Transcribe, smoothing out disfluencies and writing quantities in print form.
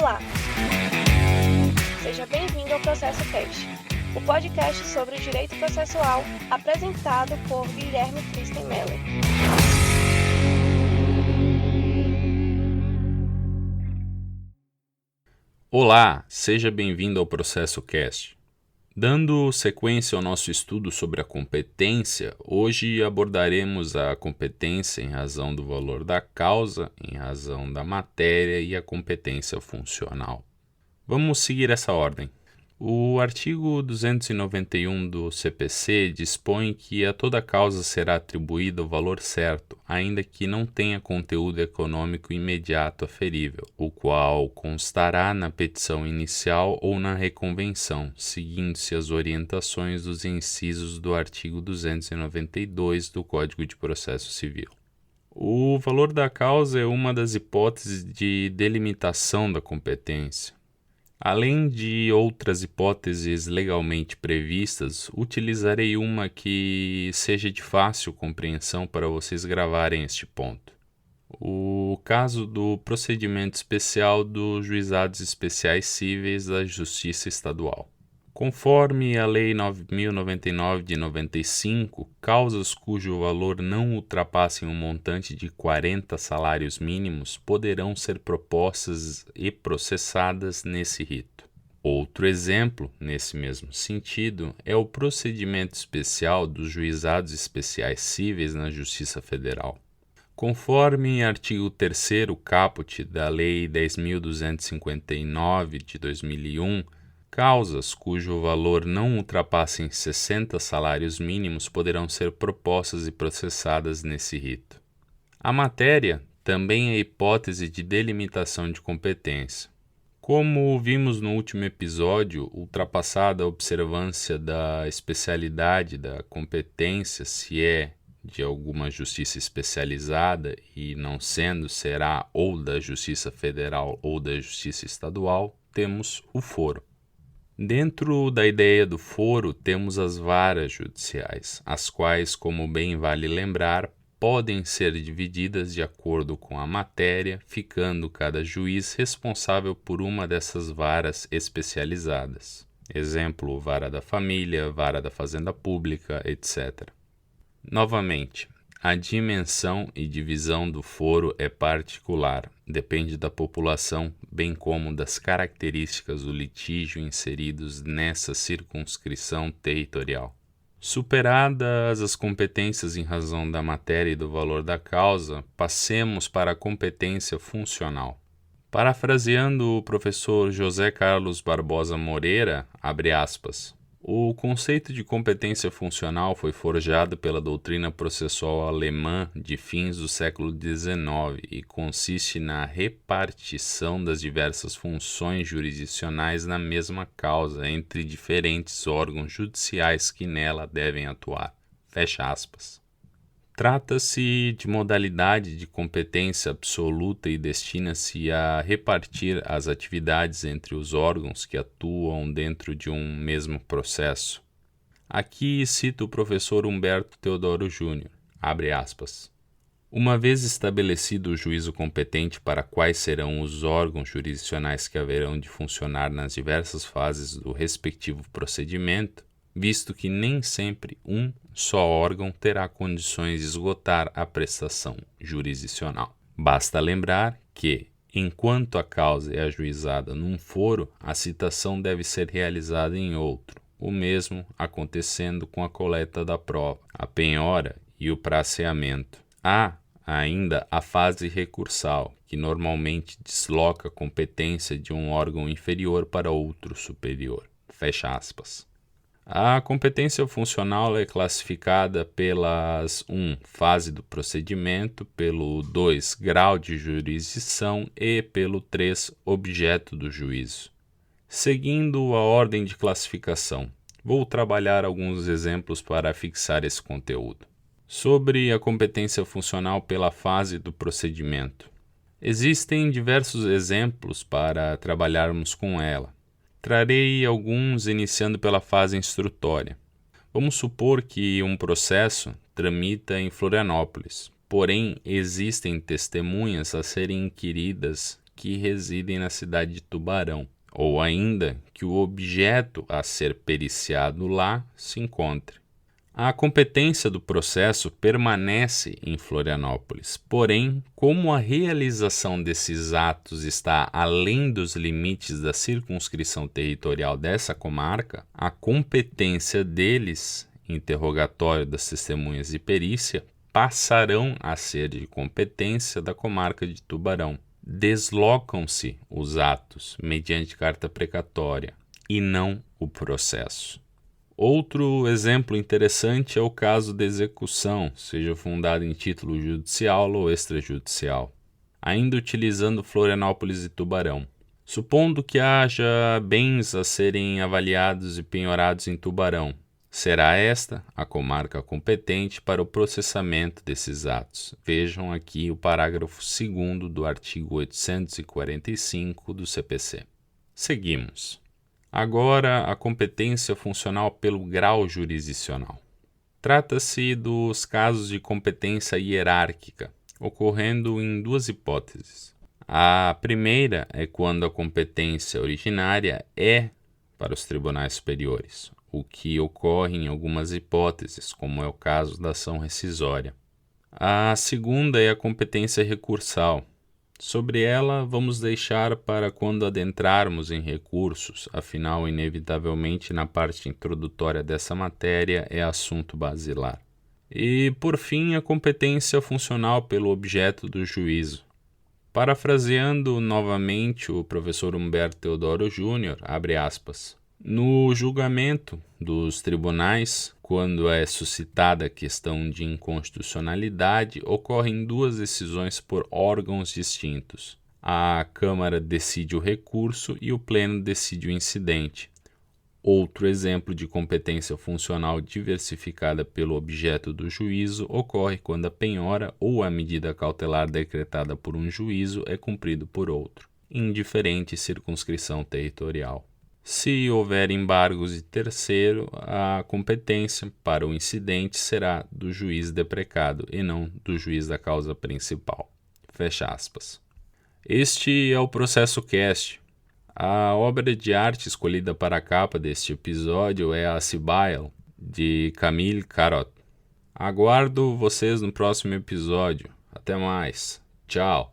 Olá! Seja bem-vindo ao Processo Cast, o podcast sobre direito processual apresentado por Guilherme Kristen Meller. Olá, seja bem-vindo ao Processo Cast. Dando sequência ao nosso estudo sobre a competência, hoje abordaremos a competência em razão do valor da causa, em razão da matéria e a competência funcional. Vamos seguir essa ordem. O artigo 291 do CPC dispõe que a toda causa será atribuído o valor certo, ainda que não tenha conteúdo econômico imediato aferível, o qual constará na petição inicial ou na reconvenção, seguindo-se as orientações dos incisos do artigo 292 do Código de Processo Civil. O valor da causa é uma das hipóteses de delimitação da competência. Além de outras hipóteses legalmente previstas, utilizarei uma que seja de fácil compreensão para vocês gravarem este ponto. O caso do procedimento especial dos Juizados Especiais Cíveis da Justiça Estadual. Conforme a Lei 9.099 de 95, causas cujo valor não ultrapassem um montante de 40 salários mínimos poderão ser propostas e processadas nesse rito. Outro exemplo, nesse mesmo sentido, é o procedimento especial dos Juizados Especiais Cíveis na Justiça Federal. Conforme artigo 3º caput da Lei 10.259 de 2001, causas cujo valor não ultrapassem 60 salários mínimos poderão ser propostas e processadas nesse rito. A matéria também é hipótese de delimitação de competência. Como vimos no último episódio, ultrapassada a observância da especialidade da competência, se é de alguma justiça especializada e não sendo, será ou da Justiça Federal ou da Justiça Estadual, temos o foro. Dentro da ideia do foro, temos as varas judiciais, as quais, como bem vale lembrar, podem ser divididas de acordo com a matéria, ficando cada juiz responsável por uma dessas varas especializadas. Exemplo, vara da família, vara da fazenda pública, etc. Novamente, a dimensão e divisão do foro é particular, depende da população, bem como das características do litígio inseridos nessa circunscrição territorial. Superadas as competências em razão da matéria e do valor da causa, passemos para a competência funcional. Parafraseando o professor José Carlos Barbosa Moreira, abre aspas, o conceito de competência funcional foi forjado pela doutrina processual alemã de fins do século XIX e consiste na repartição das diversas funções jurisdicionais na mesma causa entre diferentes órgãos judiciais que nela devem atuar. Fecha aspas. Trata-se de modalidade de competência absoluta e destina-se a repartir as atividades entre os órgãos que atuam dentro de um mesmo processo. Aqui cito o professor Humberto Teodoro Júnior, abre aspas. Uma vez estabelecido o juízo competente para quais serão os órgãos jurisdicionais que haverão de funcionar nas diversas fases do respectivo procedimento, visto que nem sempre um só órgão terá condições de esgotar a prestação jurisdicional. Basta lembrar que, enquanto a causa é ajuizada num foro, a citação deve ser realizada em outro, o mesmo acontecendo com a coleta da prova, a penhora e o praceamento. Há ainda a fase recursal, que normalmente desloca a competência de um órgão inferior para outro superior. Fecha aspas. A competência funcional é classificada pelas 1. Fase do procedimento, pelo 2. Grau de jurisdição e pelo 3. Objeto do juízo. Seguindo a ordem de classificação, vou trabalhar alguns exemplos para fixar esse conteúdo. Sobre a competência funcional pela fase do procedimento. Existem diversos exemplos para trabalharmos com ela. Trarei alguns iniciando pela fase instrutória. Vamos supor que um processo tramita em Florianópolis, porém existem testemunhas a serem inquiridas que residem na cidade de Tubarão, ou ainda que o objeto a ser periciado lá se encontre. A competência do processo permanece em Florianópolis, porém, como a realização desses atos está além dos limites da circunscrição territorial dessa comarca, a competência deles, interrogatório das testemunhas e perícia, passarão a ser de competência da comarca de Tubarão. Deslocam-se os atos mediante carta precatória e não o processo. Outro exemplo interessante é o caso de execução, seja fundado em título judicial ou extrajudicial, ainda utilizando Florianópolis e Tubarão. Supondo que haja bens a serem avaliados e penhorados em Tubarão, será esta a comarca competente para o processamento desses atos. Vejam aqui o parágrafo 2º do artigo 845 do CPC. Seguimos. Agora, a competência funcional pelo grau jurisdicional. Trata-se dos casos de competência hierárquica, ocorrendo em duas hipóteses. A primeira é quando a competência originária é para os tribunais superiores, o que ocorre em algumas hipóteses, como é o caso da ação rescisória. A segunda é a competência recursal. Sobre ela, vamos deixar para quando adentrarmos em recursos, afinal, inevitavelmente, na parte introdutória dessa matéria é assunto basilar. E, por fim, a competência funcional pelo objeto do juízo. Parafraseando novamente o professor Humberto Teodoro Júnior, abre aspas, no julgamento dos tribunais, quando é suscitada a questão de inconstitucionalidade, ocorrem duas decisões por órgãos distintos. A Câmara decide o recurso e o Pleno decide o incidente. Outro exemplo de competência funcional diversificada pelo objeto do juízo ocorre quando a penhora ou a medida cautelar decretada por um juízo é cumprido por outro, em diferente circunscrição territorial. Se houver embargos de terceiro, a competência para o incidente será do juiz deprecado e não do juiz da causa principal. Fecha aspas. Este é o Processo Cast. A obra de arte escolhida para a capa deste episódio é a Sibyl, de Camille Carot. Aguardo vocês no próximo episódio. Até mais. Tchau.